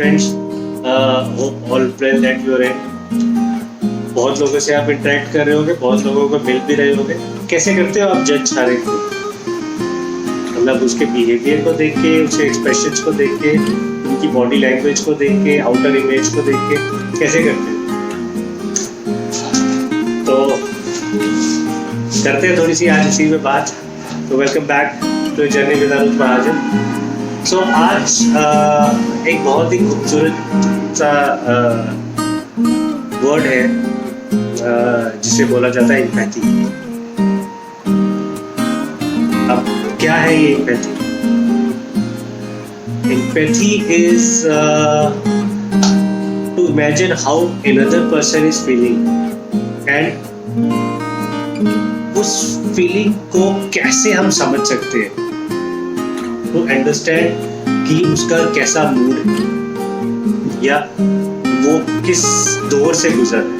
friends, hope all well that you are in. बहुत लोगों से आप इंटरेक्ट कर रहे होगे, बहुत लोगों को मिल भी रहे होगे. कैसे करते हो आप जज सारे को? मतलब उसके बिहेवियर को देख के, उसके एक्सप्रेशंस को देख के, उनकी बॉडी लैंग्वेज को देख के, आउटर इमेज को देख के कैसे करते हो? तो करते हैं थोड़ी सी आज इसी में बात. तो welcome back to journey with Arun Mahajan. So आज एक बहुत ही खूबसूरत सा वर्ड है जिसे बोला जाता है एम्पैथी. अब क्या है ये empathy? Empathy is to imagine how another person is feeling and उस फीलिंग को कैसे हम समझ सकते हैं, टू अंडरस्टैंड कि उसका कैसा मूड है या वो किस दौर से गुजर रहा है.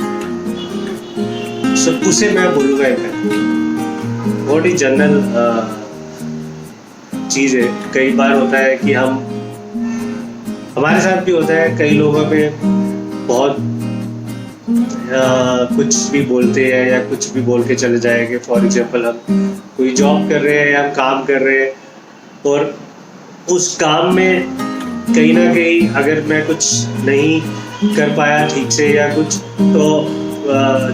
सो उसे मैं बोलूँगा एम्पैथी. बहुत ही जनरल चीज़ है. कई बार होता है कि हमारे साथ भी होता है, कई लोगों पे बहुत कुछ भी बोलते हैं या कुछ भी बोल के चले जाएंगे. फॉर एग्जाम्पल हम कोई जॉब कर रहे हैं या हम काम कर रहे हैं और उस काम में कहीं ना कहीं अगर मैं कुछ नहीं कर पाया ठीक से या कुछ, तो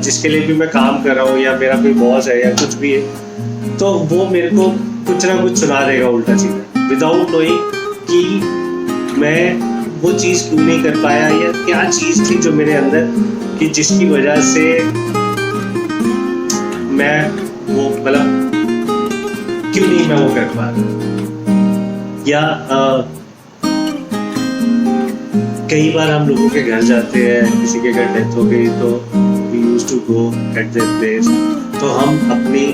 जिसके लिए भी मैं काम कर रहा हूँ या मेरा कोई बॉस है या कुछ भी है, तो वो मेरे को कुछ ना कुछ सुना देगा उल्टा सीधा, विदाउट नोइंग कि मैं वो चीज़ क्यों नहीं कर पाया या क्या चीज़ थी जो मेरे अंदर कि जिसकी वजह से मैं वो मतलब क्यों नहीं मैं वो कर पा रहा. या कई बार हम लोगों के घर जाते हैं, किसी के घर डेथ हो गई तो we used to go at their place, तो हम अपनी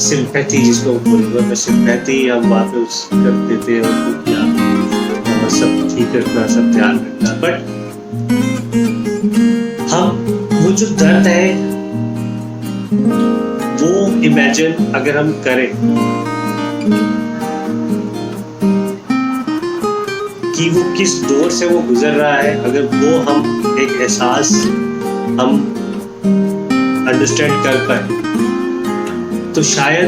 सिंपैथी, जिसको बोलूँगा मैं सिंपैथी, हम वहाँ पे उस कर देते हैं उनको क्या सब ठीक रखना, सब ध्यान रखना. बट हम वो जो दर्द है वो इमेजिन अगर हम करें कि वो किस दौर से वो गुजर रहा है, अगर वो हम एक एहसास हम अंडरस्टैंड कर पाए तो शायद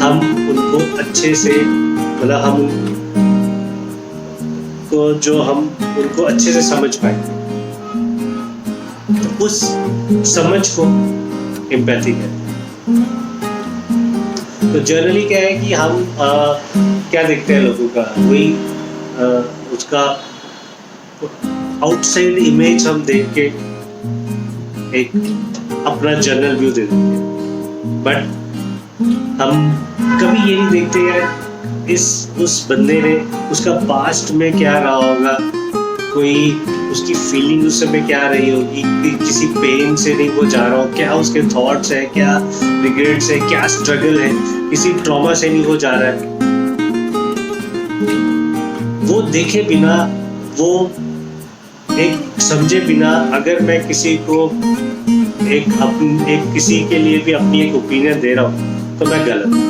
हम उनको अच्छे से मतलब हम उनको अच्छे से समझ पाए. तो उस समझ को एम्पैथी कहते हैं. तो जनरली क्या है कि हम क्या देखते हैं लोगों का, वही उसका आउटसाइड इमेज हम देख के एक अपना जनरल व्यू दे देते हैं. बट हम कभी ये नहीं देखते हैं उस बंदे ने उसका पास्ट में क्या रहा होगा, कोई उसकी फीलिंग उस समय क्या रही होगी, कि किसी पेन से नहीं वो जा रहा हो, क्या उसके थॉट्स है, क्या रिग्रेट्स है, क्या स्ट्रगल है, किसी ट्रॉमा से नहीं वो जा रहा है. वो देखे बिना, वो एक समझे बिना अगर मैं किसी को एक किसी के लिए भी अपनी एक ओपिनियन दे रहा हूँ तो मैं गलत हूँ.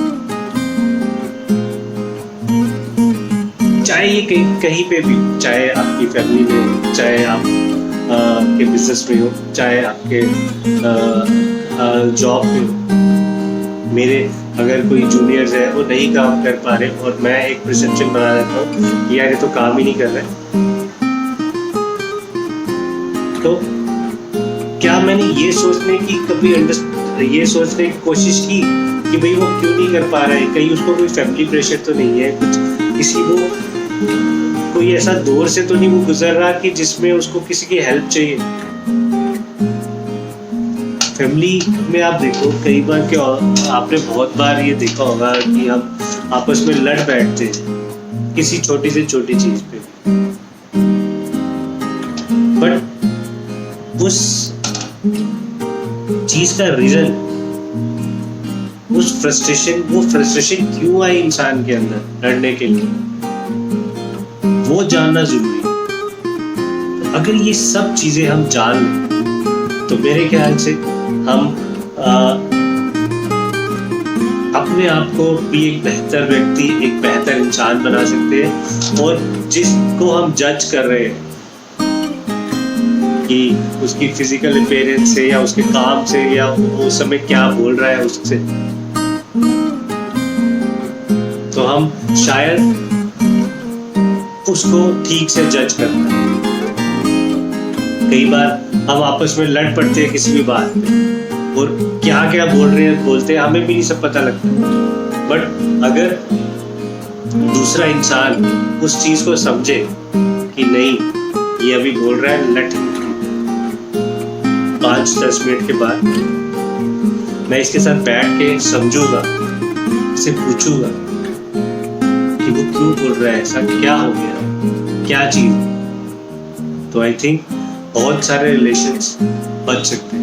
चाहे ये कहीं पे भी, चाहे आपकी फैमिली में, चाहे आप के बिजनेस में हो, चाहे आपके जॉब में हो. मेरे अगर कोई जूनियर्स है वो नहीं काम कर पा रहे और मैं एक परसेप्शन बना देता हूँ कि यार ये तो काम ही नहीं कर रहे, तो क्या मैंने ये सोचने की कोशिश की कि भाई वो क्यों नहीं कर पा रहा है, कहीं उसको कोई फैमिली प्रेशर तो नहीं है, कुछ किसी को कोई ऐसा दौर से तो नहीं वो गुजर रहा कि जिसमें उसको किसी की हेल्प चाहिए. फैमिली में आप देखो कई बार क्या, आपने बहुत बार ये देखा होगा कि हम आपस में लड़ बैठते हैं किसी छोटी से छोटी चीज पे, बट उस चीज का रीजन, वो फ्रस्ट्रेशन क्यों आई इंसान के अंदर लड़ने के लिए, वो जानना जरूरी है. तो अगर ये सब चीजें हम जान लें तो मेरे ख्याल से हम अपने आप को भी एक बेहतर व्यक्ति, एक बेहतर इंसान बना सकते हैं. और जिसको हम जज कर रहे हैं कि उसकी फिजिकल अपीयरेंस से या उसके काम से या उस समय क्या बोल रहा है उससे, तो हम शायद उसको ठीक से जज करते हैं। कई बार हम आपस में लड़ पड़ते हैं किसी भी बात पे, और क्या क्या बोलते हैं हमें भी नहीं सब पता लगता। बट अगर दूसरा इंसान उस चीज को समझे कि नहीं ये अभी बोल रहा है, लेट 5-10 मिनट के बाद मैं इसके साथ बैठ के समझूंगा, इसे पूछूंगा कि वो क्यों बोल रहा है, ऐसा क्या हो गया, क्या चीज, तो आई थिंक बहुत सारे रिलेशंस बच सकते हैं।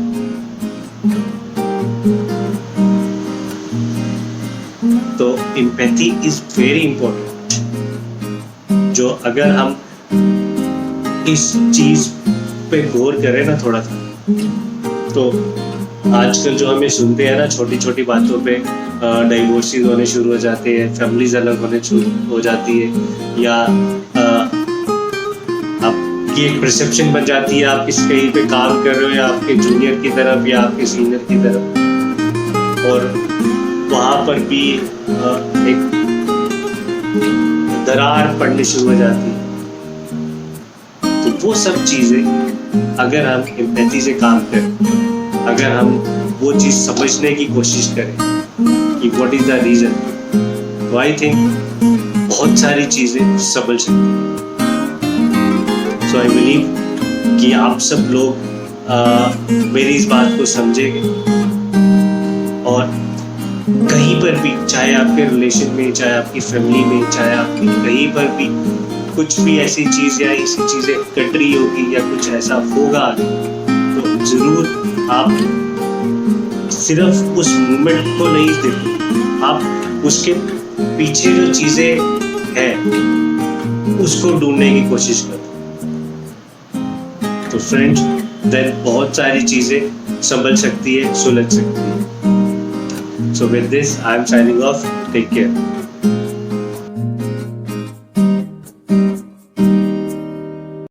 तो एम्पैथी इज वेरी इंपॉर्टेंट, जो अगर हम इस चीज पे गौर करें ना थोड़ा सा, तो आजकल जो हमें सुनते हैं ना छोटी छोटी बातों पे डाइवोर्सेस होने शुरू हो जाते हैं, फैमिलीज अलग होने शुरू हो जाती है, या आपकी एक परसेप्शन बन जाती है, आप किसी कहीं पे काम कर रहे हो या आपके जूनियर की तरफ या आपके सीनियर की तरफ, और वहाँ पर भी एक दरार पड़नी शुरू हो जाती है। तो वो सब चीजें अगर हम एम्पैथी से काम करें, अगर हम वो चीज समझने की कोशिश करें कि व्हाट इज द रीजन, तो आई थिंक बहुत सारी चीजें संभल सकती हैं। सो आई बिलीव कि आप सब लोग मेरी इस बात को समझेंगे, और कहीं पर भी, चाहे आपके रिलेशन में, चाहे आपकी फैमिली में, चाहे आपकी कहीं पर भी कुछ भी ऐसी चीज या ऐसी चीजें कट रही होगी या कुछ ऐसा होगा, तो जरूर आप सिर्फ उस मोमेंट को नहीं देखो, आप उसके पीछे जो चीजें हैं उसको ढूंढने की कोशिश करो। तो फ्रेंड्स, देन बहुत सारी चीजें संभल सकती है, सुलझ सकती है। So with this, I am signing off. Take care.